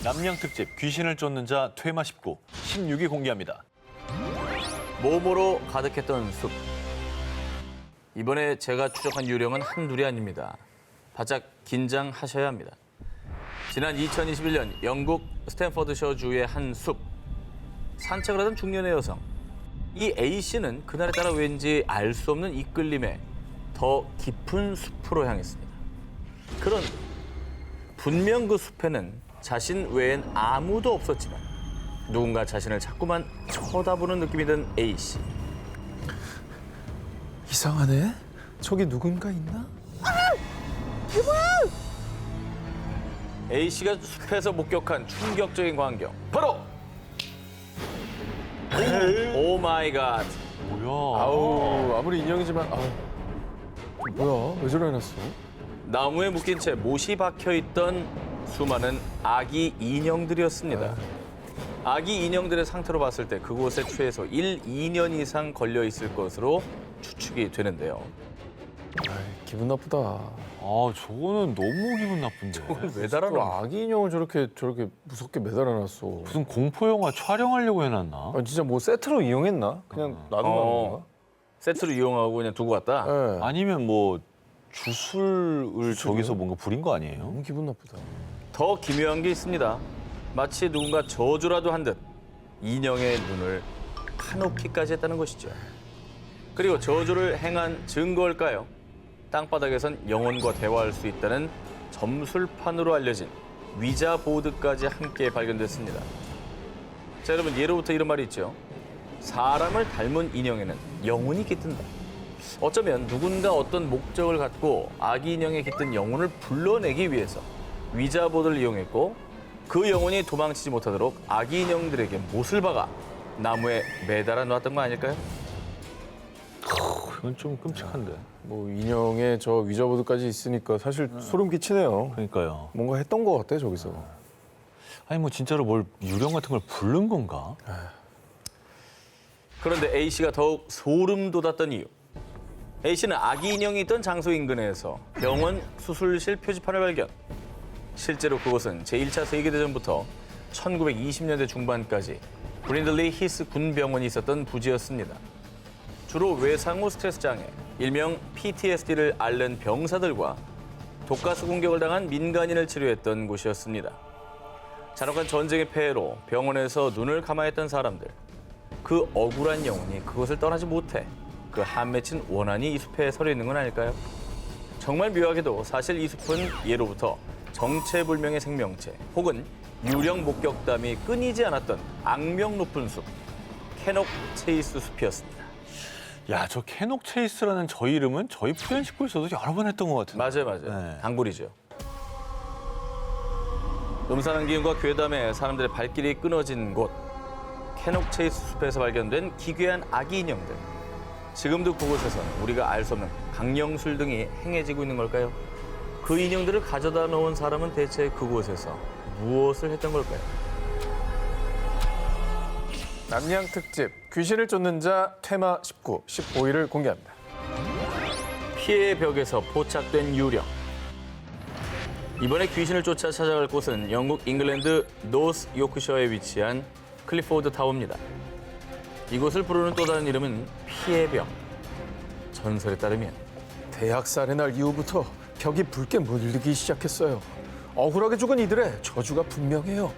남양 특집 귀신을 쫓는 자 퇴마 19, 16위 공개합니다. 모모로 가득했던 숲. 이번에 제가 추적한 유령은 한둘이 아닙니다. 바짝 긴장하셔야 합니다. 지난 2021년 영국 스탠퍼드셔주의 한 숲. 산책을 하던 중년의 여성. 이 A씨는 그날에 따라 왠지 알 수 없는 이끌림에 더 깊은 숲으로 향했습니다. 그런데 분명 그 숲에는 자신 외엔 아무도 없었지만 누군가 자신을 자꾸만 쳐다보는 느낌이 든 A씨. 이상하네. 저기 누군가 있나? A씨가 숲에서 목격한 충격적인 광경. 바로! 오 마이 갓. 뭐야? 아우, 아무리 인형이지만 뭐야? 왜 저래 놨어? 나무에 묶인 채 못이 박혀있던 수많은 아기 인형들이었습니다. 아기 인형들의 상태로 봤을 때 그곳에 최소 1, 2년 이상 걸려있을 것으로 추측이 되는데요. 기분 나쁘다. 아, 저거는 너무 기분 나쁜데. 왜 또 달아놓은 아기 인형을 저렇게 무섭게 매달아놨어. 무슨 공포 영화 촬영하려고 해놨나? 아, 진짜 뭐 세트로 이용했나? 그냥 놔둔 건가? 세트로 이용하고 그냥 두고 갔다? 네. 아니면 뭐 주술을 저기서 뭔가 부린 거 아니에요? 너무 기분 나쁘다. 더 기묘한 게 있습니다. 마치 누군가 저주라도 한 듯 인형의 눈을 카노피까지 했다는 것이죠. 그리고 저주를 행한 증거일까요? 땅바닥에선 영혼과 대화할 수 있다는 점술판으로 알려진 위자 보드까지 함께 발견됐습니다. 자, 여러분, 예로부터 이런 말이 있죠. 사람을 닮은 인형에는 영혼이 깃든다. 어쩌면 누군가 어떤 목적을 갖고 아기 인형에 깃든 영혼을 불러내기 위해서 위자 보드를 이용했고 그 영혼이 도망치지 못하도록 아기 인형들에게 못을 박아 나무에 매달아 놨던 거 아닐까요? 그건 좀 끔찍한데. 뭐 인형에 저 위저보드까지 있으니까 사실 소름 끼치네요. 그러니까요. 뭔가 했던 것 같아 저기서. 아니 뭐 진짜로 뭘 유령 같은 걸 부른 건가? 그런데 A씨가 더욱 소름 돋았던 이유. A씨는 아기 인형이 있던 장소 인근에서 병원 수술실 표지판을 발견. 실제로 그곳은 제1차 세계대전부터 1920년대 중반까지 브린들리 히스 군병원이 있었던 부지였습니다. 주로 외상 후 스트레스 장애, 일명 PTSD를 앓는 병사들과 독가스 공격을 당한 민간인을 치료했던 곳이었습니다. 잔혹한 전쟁의 폐해로 병원에서 눈을 감아했던 사람들. 그 억울한 영혼이 그곳을 떠나지 못해 그 한 맺힌 원한이 이 숲에 서려 있는 건 아닐까요? 정말 묘하게도 사실 이 숲은 예로부터 정체불명의 생명체 혹은 유령 목격담이 끊이지 않았던 악명 높은 숲, 캐녹 체이스 숲이었습니다. 야, 저 캐녹 체이스라는 저 이름은 저희 푸른 식구에서도 여러 번 했던 것 같은데. 맞아요. 네. 단골이죠. 음산한 기운과 괴담에 사람들의 발길이 끊어진 곳, 캐녹 체이스 숲에서 발견된 기괴한 아기 인형들. 지금도 그곳에서는 우리가 알 수 없는 강령술 등이 행해지고 있는 걸까요? 그 인형들을 가져다 놓은 사람은 대체 그곳에서 무엇을 했던 걸까요? 남양 특집 귀신을 쫓는 자 퇴마 19, 15위를 공개합니다. 피해의 벽에서 포착된 유령. 이번에 귀신을 쫓아 찾아갈 곳은 영국 잉글랜드 노스 요크셔에 위치한 클리포드 타워입니다. 이곳을 부르는 또 다른 이름은 피해의 벽. 전설에 따르면 대학살의 날 이후부터 벽이 붉게 물리기 시작했어요. 억울하게 죽은 이들의 저주가 분명해요.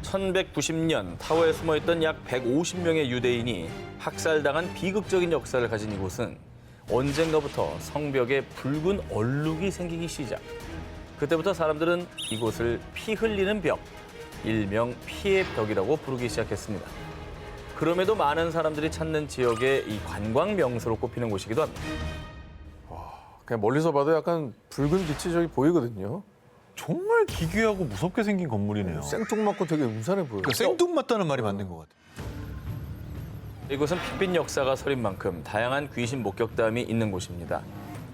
1190년 타워에 숨어있던 약 150명의 유대인이 학살당한 비극적인 역사를 가진 이곳은 언젠가부터 성벽에 붉은 얼룩이 생기기 시작. 그때부터 사람들은 이곳을 피 흘리는 벽, 일명 피의 벽이라고 부르기 시작했습니다. 그럼에도 많은 사람들이 찾는 지역의 이 관광 명소로 꼽히는 곳이기도 합니다. 그냥 멀리서 봐도 약간 붉은 빛이 저기 보이거든요. 정말 기괴하고 무섭게 생긴 건물이네요. 생뚱맞고 되게 음산해 보여요. 생뚱맞다는 말이 맞는 것 같아요. 이곳은 핏빛 역사가 서린 만큼 다양한 귀신 목격담이 있는 곳입니다.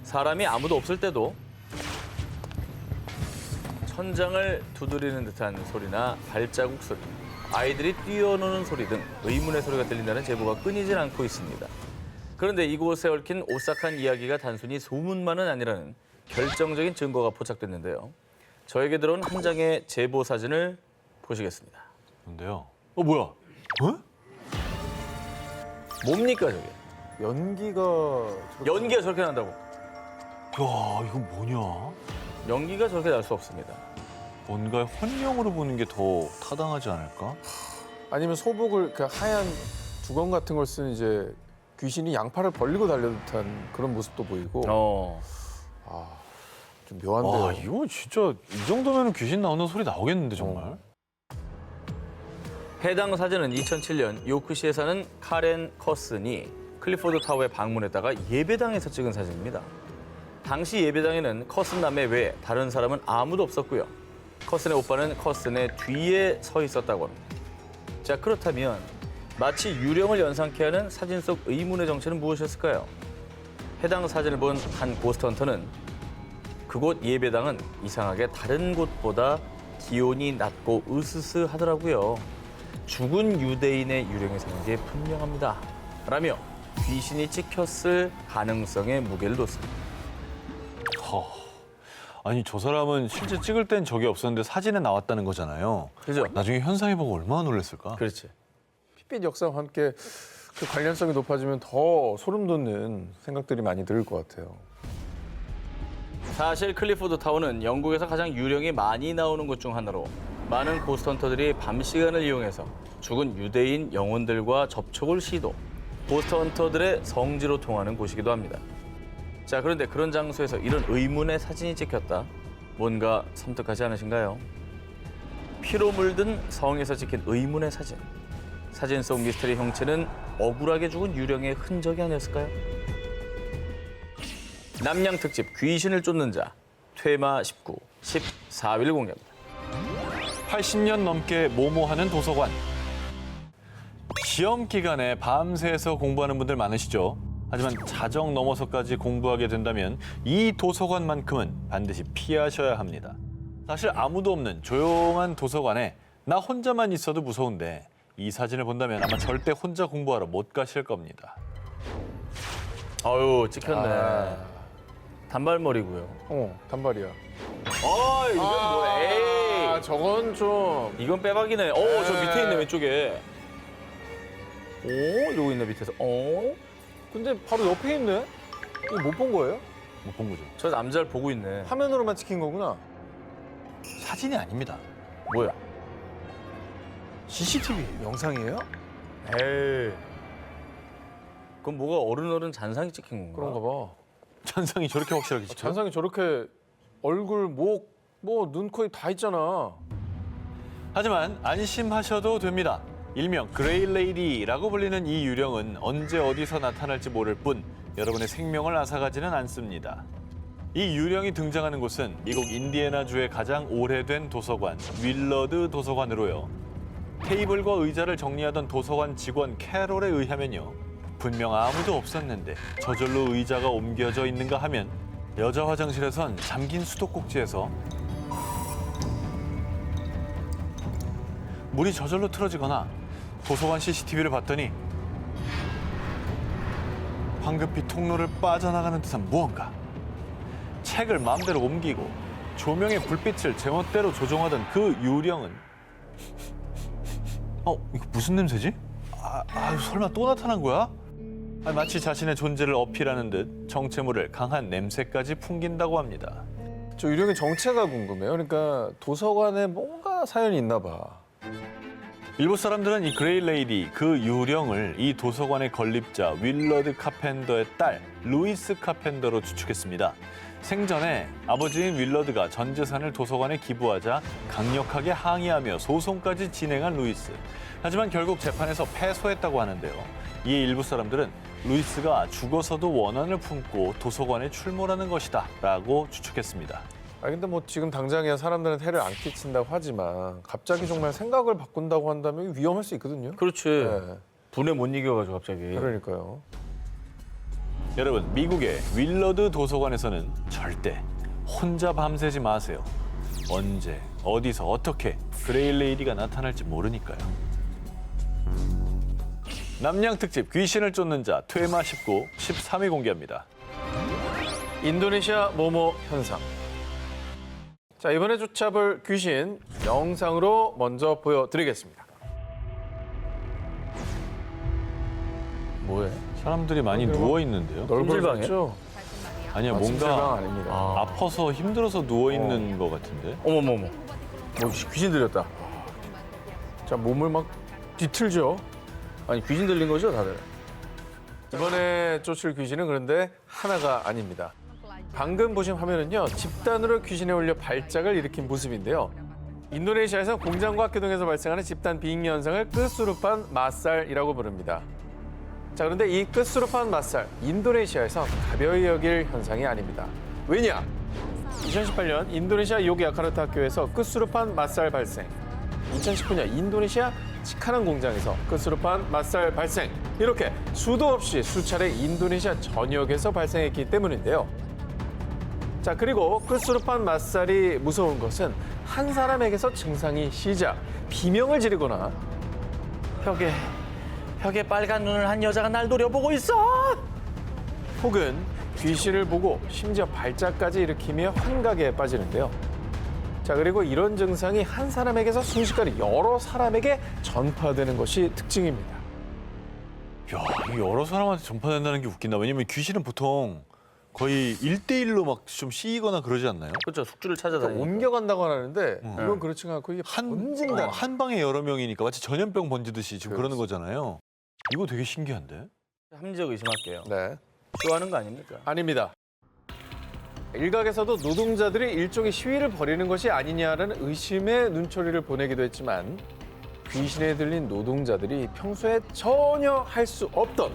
사람이 아무도 없을 때도 천장을 두드리는 듯한 소리나 발자국 소리, 아이들이 뛰어노는 소리 등 의문의 소리가 들린다는 제보가 끊이질 않고 있습니다. 그런데 이곳에 얽힌 오싹한 이야기가 단순히 소문만은 아니라는 결정적인 증거가 포착됐는데요. 저에게 들어온 한 장의 제보 사진을 보시겠습니다. 뭔데요? 뭐야? 어? 뭡니까 저게? 연기가 연기가 저렇게 난다고? 야, 이거 뭐냐? 연기가 저렇게 날 수 없습니다. 뭔가 혼명으로 보는 게 더 타당하지 않을까? 아니면 소복을 그 하얀 두건 같은 걸 쓴 이제 귀신이 양팔을 벌리고 달려듯한 그런 모습도 보이고 좀 묘한데요. 와, 이거 진짜 이 정도면 귀신 나오는 소리 나오겠는데 정말? 해당 사진은 2007년 요크시에 사는 카렌 커슨이 클리포드 타워에 방문했다가 예배당에서 찍은 사진입니다. 당시 예배당에는 커슨 남매 외에 다른 사람은 아무도 없었고요. 커슨의 오빠는 커슨의 뒤에 서 있었다고 합니다. 자, 그렇다면 마치 유령을 연상케 하는 사진 속 의문의 정체는 무엇이었을까요? 해당 사진을 본 한 고스트헌터는 그곳 예배당은 이상하게 다른 곳보다 기온이 낮고 으스스하더라고요. 죽은 유대인의 유령이 생긴 게 분명합니다. 라며 귀신이 찍혔을 가능성에 무게를 뒀습니다. 아니 저 사람은 실제 찍을 땐 적이 없었는데 사진에 나왔다는 거잖아요. 그죠? 나중에 현상해 보고 얼마나 놀랐을까? 그렇지. 핏빛 역사와 함께 그 관련성이 높아지면 더 소름 돋는 생각들이 많이 들 것 같아요. 사실 클리포드 타워는 영국에서 가장 유령이 많이 나오는 곳 중 하나로 많은 고스트헌터들이 밤 시간을 이용해서 죽은 유대인 영혼들과 접촉을 시도, 고스트헌터들의 성지로 통하는 곳이기도 합니다. 자, 그런데 그런 장소에서 이런 의문의 사진이 찍혔다. 뭔가 섬뜩하지 않으신가요? 피로 물든 성에서 찍힌 의문의 사진. 사진 속 미스터리 형체는 억울하게 죽은 유령의 흔적이 아니었을까요? 남양 특집 귀신을 쫓는 자 퇴마 19, 14일 공개합니다. 80년 넘게 모모하는 도서관. 시험 기간에 밤새서 공부하는 분들 많으시죠? 하지만 자정 넘어서까지 공부하게 된다면 이 도서관만큼은 반드시 피하셔야 합니다. 사실 아무도 없는 조용한 도서관에 나 혼자만 있어도 무서운데 이 사진을 본다면 아마 절대 혼자 공부하러 못 가실 겁니다. 어유 찍혔네. 단발머리고요. 단발이야. 이건 뭐야? 에이. 저건 좀 이건 빼박이네. 저 밑에 있네 왼쪽에. 이러고 있네 밑에서. 근데 바로 옆에 있네. 이거 못 본 거예요? 못 본 거죠. 저 남자를 보고 있네. 화면으로만 찍힌 거구나. 사진이 아닙니다. 뭐야? CCTV. 영상이에요? 에이. 그럼 뭐가 어른어른 잔상이 찍힌 건가? 그런가 봐. 잔상이 저렇게 확실하게 찍혀요? 잔상이 저렇게 얼굴, 목, 눈, 코, 입 다 있잖아. 하지만 안심하셔도 됩니다. 일명 그레이 레이디라고 불리는 이 유령은 언제 어디서 나타날지 모를 뿐 여러분의 생명을 앗아가지는 않습니다. 이 유령이 등장하는 곳은 미국 인디애나주의 가장 오래된 도서관 윌러드 도서관으로요. 테이블과 의자를 정리하던 도서관 직원 캐롤에 의하면요. 분명 아무도 없었는데 저절로 의자가 옮겨져 있는가 하면 여자 화장실에선 잠긴 수도꼭지에서 물이 저절로 틀어지거나 도서관 CCTV를 봤더니 황급히 통로를 빠져나가는 듯한 무언가. 책을 마음대로 옮기고 조명의 불빛을 제멋대로 조종하던 그 유령은 이거 무슨 냄새지? 설마 또 나타난 거야? 마치 자신의 존재를 어필하는 듯 정체모를 강한 냄새까지 풍긴다고 합니다. 저 유령의 정체가 궁금해요. 그러니까 도서관에 뭔가 사연이 있나 봐. 일부 사람들은 이 그레이 레이디, 그 유령을 이 도서관의 건립자 윌러드 카펜더의 딸 루이스 카펜더로 추측했습니다. 생전에 아버지인 윌러드가 전 재산을 도서관에 기부하자 강력하게 항의하며 소송까지 진행한 루이스. 하지만 결국 재판에서 패소했다고 하는데요. 이에 일부 사람들은 루이스가 죽어서도 원한을 품고 도서관에 출몰하는 것이다 라고 추측했습니다. 근데 뭐 지금 당장이야 사람들한테 해를 안 끼친다고 하지만 갑자기 정말 생각을 바꾼다고 한다면 위험할 수 있거든요. 그렇지. 네. 분에 못 이겨가지고 갑자기. 그러니까요. 여러분, 미국의 윌러드 도서관에서는 절대 혼자 밤새지 마세요. 언제, 어디서, 어떻게 그레이 레이디가 나타날지 모르니까요. 남양 특집 귀신을 쫓는 자 퇴마 19, 13위 공개합니다. 인도네시아 모모 현상. 자, 이번에 쫓아볼 귀신 영상으로 먼저 보여드리겠습니다. 뭐해? 사람들이 많이 누워 있는데요. 넓어졌죠? 아니야, 침실방 뭔가 아닙니다. 아파서 힘들어서 누워 있는 것 같은데. 어머머머. 뭐 귀신 들렸다. 자, 몸을 막 뒤틀죠. 아니 귀신 들린 거죠 다들? 이번에 쫓을 귀신은 그런데 하나가 아닙니다. 방금 보신 화면은요, 집단으로 귀신에 올려 발작을 일으킨 모습인데요. 인도네시아에서 공장과 학교 등에서 발생하는 집단 비잉 현상을 끄수루판 마살이라고 부릅니다. 자, 그런데 이 끄수루판 마살, 인도네시아에서 가벼이 여길 현상이 아닙니다. 왜냐? 2018년 인도네시아 요기야카르타 학교에서 끄수루판 마살 발생. 2019년 인도네시아 치카낭 공장에서 끄수루판 마살 발생. 이렇게 수도 없이 수차례 인도네시아 전역에서 발생했기 때문인데요. 자, 그리고 끄수루판 마살이 무서운 것은 한 사람에게서 증상이 시작, 비명을 지르거나 벽에 빨간 눈을 한 여자가 날 노려보고 있어. 혹은 귀신을 보고 심지어 발작까지 일으키며 환각에 빠지는데요. 자, 그리고 이런 증상이 한 사람에게서 순식간에 여러 사람에게 전파되는 것이 특징입니다. 야, 이 여러 사람한테 전파된다는 게 웃긴다. 왜냐면 귀신은 보통 거의 1대1로 막 좀 씌이거나 그러지 않나요? 그렇죠. 숙주를 찾아다니니까. 옮겨간다고 하는데 이건 그렇지가 않고 이게 한 번진다. 한 방에 여러 명이니까 마치 전염병 번지듯이 지금 그러는 그렇지. 거잖아요. 이거 되게 신기한데? 합리적 의심할게요. 네, 쇼하는 거 아닙니까? 아닙니다. 일각에서도 노동자들이 일종의 시위를 벌이는 것이 아니냐라는 의심의 눈초리를 보내기도 했지만 귀신에 들린 노동자들이 평소에 전혀 할 수 없던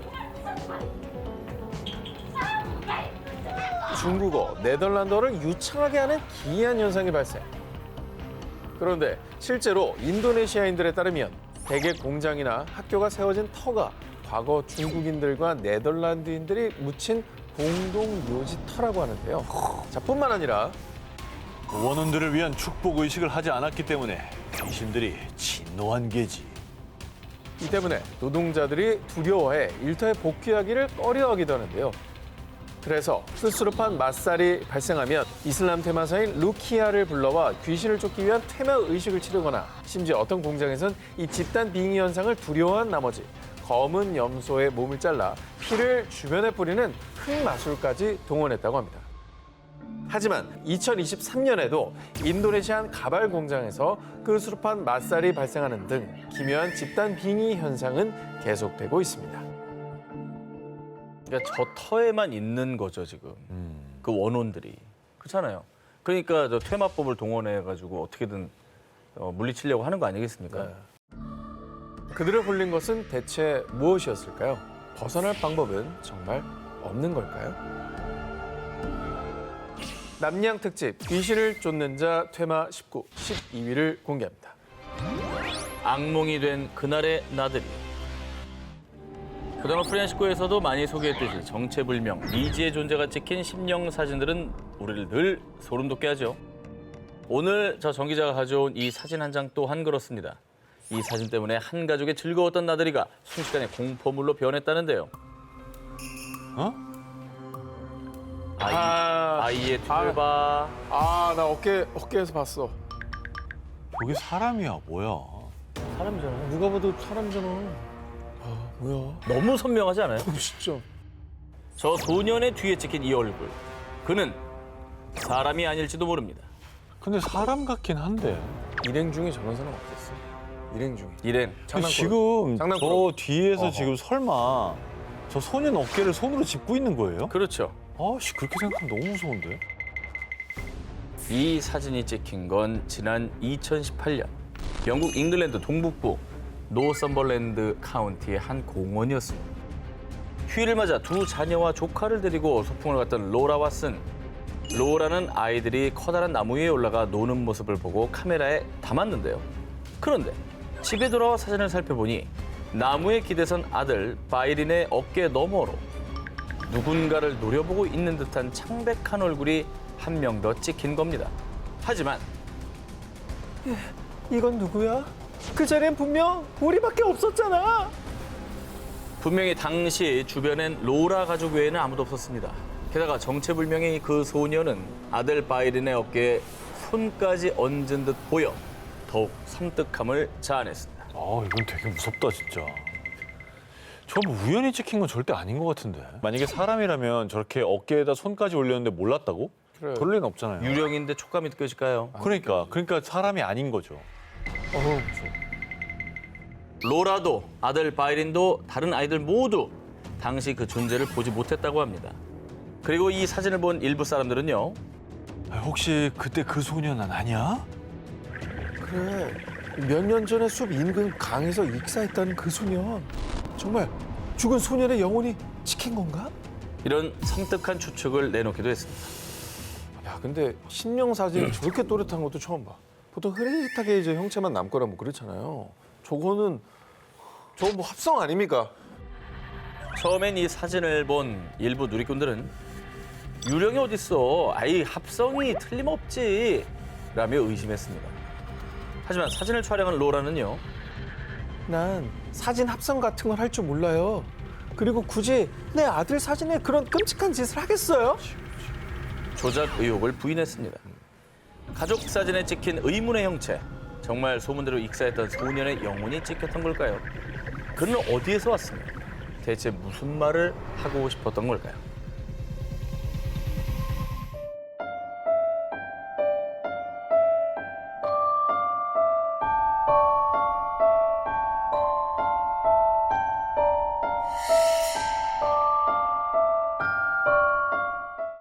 중국어, 네덜란드어를 유창하게 하는 기이한 현상이 발생. 그런데 실제로 인도네시아인들에 따르면 대개 공장이나 학교가 세워진 터가 과거 중국인들과 네덜란드인들이 묻힌 공동 묘지터라고 하는데요. 자, 뿐만 아니라 원혼들을 위한 축복 의식을 하지 않았기 때문에 귀신들이 진노한 게지. 이 때문에 노동자들이 두려워해 일터에 복귀하기를 꺼려하기도 하는데요. 그래서 끄수루판 마살이 발생하면 이슬람 테마사인 루키아를 불러와 귀신을 쫓기 위한 테마 의식을 치르거나 심지어 어떤 공장에선 이 집단 빙의 현상을 두려워한 나머지 검은 염소의 몸을 잘라 피를 주변에 뿌리는 흑마술까지 동원했다고 합니다. 하지만 2023년에도 인도네시아 한 가발 공장에서 끄수루판 마살이 발생하는 등 기묘한 집단 빙의 현상은 계속되고 있습니다. 그러니까 저 터에만 있는 거죠 지금. 그 원혼들이. 그렇잖아요. 그러니까 저 퇴마법을 동원해가지고 어떻게든 물리치려고 하는 거 아니겠습니까? 네. 그들을 불린 것은 대체 무엇이었을까요? 벗어날 방법은 정말 없는 걸까요? 남양 특집 귀신을 쫓는 자 퇴마 19, 12위를 공개합니다. 악몽이 된 그날의 나들이. 그동안 프렌시코에서도 많이 소개했듯이 정체불명, 미지의 존재가 찍힌 심령 사진들은 우리를 늘 소름 돋게 하죠. 오늘 저 정 기자가 가져온 이 사진 한 장 또한 그렇습니다. 이 사진 때문에 한 가족의 즐거웠던 나들이가 순식간에 공포물로 변했다는데요. 어? 아이의 뒤를 봐. 나 어깨에서 봤어. 저게 사람이야, 뭐야? 사람이잖아요. 누가 봐도 사람이잖아. 뭐야? 너무 선명하지 않아요? 진짜. 저 소년의 뒤에 찍힌 이 얼굴. 그는 사람이 아닐지도 모릅니다. 근데 사람 같긴 한데. 일행 중에 저런 사람 없었어. 일행 중에. 일행. 근데 지금 장난꾸러. 저 뒤에서 어허. 지금 설마 저 소년 어깨를 손으로 짚고 있는 거예요? 그렇죠. 아씨, 그렇게 생각하면 너무 무서운데? 이 사진이 찍힌 건 지난 2018년 영국 잉글랜드 동북부 노썸벌랜드 카운티의 한 공원이었습니다. 휴일을 맞아 두 자녀와 조카를 데리고 소풍을 갔던 로라 왓슨. 로라는 아이들이 커다란 나무 위에 올라가 노는 모습을 보고 카메라에 담았는데요. 그런데 집에 돌아와 사진을 살펴보니 나무에 기대선 아들 바이린의 어깨 너머로 누군가를 노려보고 있는 듯한 창백한 얼굴이 한 명 더 찍힌 겁니다. 하지만 이건 누구야? 그 자리엔 분명 우리밖에 없었잖아. 분명히 당시 주변엔 로라 가족 외에는 아무도 없었습니다. 게다가 정체불명의 그 소녀는 아들 바이린의 어깨에 손까지 얹은 듯 보여 더욱 섬뜩함을 자아냈습니다. 아, 이건 되게 무섭다, 진짜. 저거 뭐 우연히 찍힌 건 절대 아닌 것 같은데. 만약에 사람이라면 저렇게 어깨에다 손까지 올렸는데 몰랐다고? 그래. 그럴 리는 없잖아요. 유령인데 촉감이 느껴질까요? 그러니까 사람이 아닌 거죠. 무서워. 로라도 아들 바이린도 다른 아이들 모두 당시 그 존재를 보지 못했다고 합니다. 그리고 이 사진을 본 일부 사람들은요. 아, 혹시 그때 그 소년은 아니야? 그래. 몇 년 전에 숲 인근 강에서 익사했다는 그 소년. 정말 죽은 소년의 영혼이 찍힌 건가? 이런 섬뜩한 추측을 내놓기도 했습니다. 야, 근데 신령 사진이 저렇게 또렷한 것도 처음 봐. 보통 흐릿하게 이제 형체만 남거나 뭐 그렇잖아요. 저거 뭐 합성 아닙니까? 처음엔 이 사진을 본 일부 누리꾼들은 유령이 어딨어? 아이 합성이 틀림없지 라며 의심했습니다. 하지만 사진을 촬영한 로라는요. 난 사진 합성 같은 걸 할 줄 몰라요. 그리고 굳이 내 아들 사진에 그런 끔찍한 짓을 하겠어요? 조작 의혹을 부인했습니다. 가족 사진에 찍힌 의문의 형체. 정말 소문대로 익사했던 소년의 영혼이 찍혔던 걸까요? 그는 어디에서 왔습니까? 대체 무슨 말을 하고 싶었던 걸까요?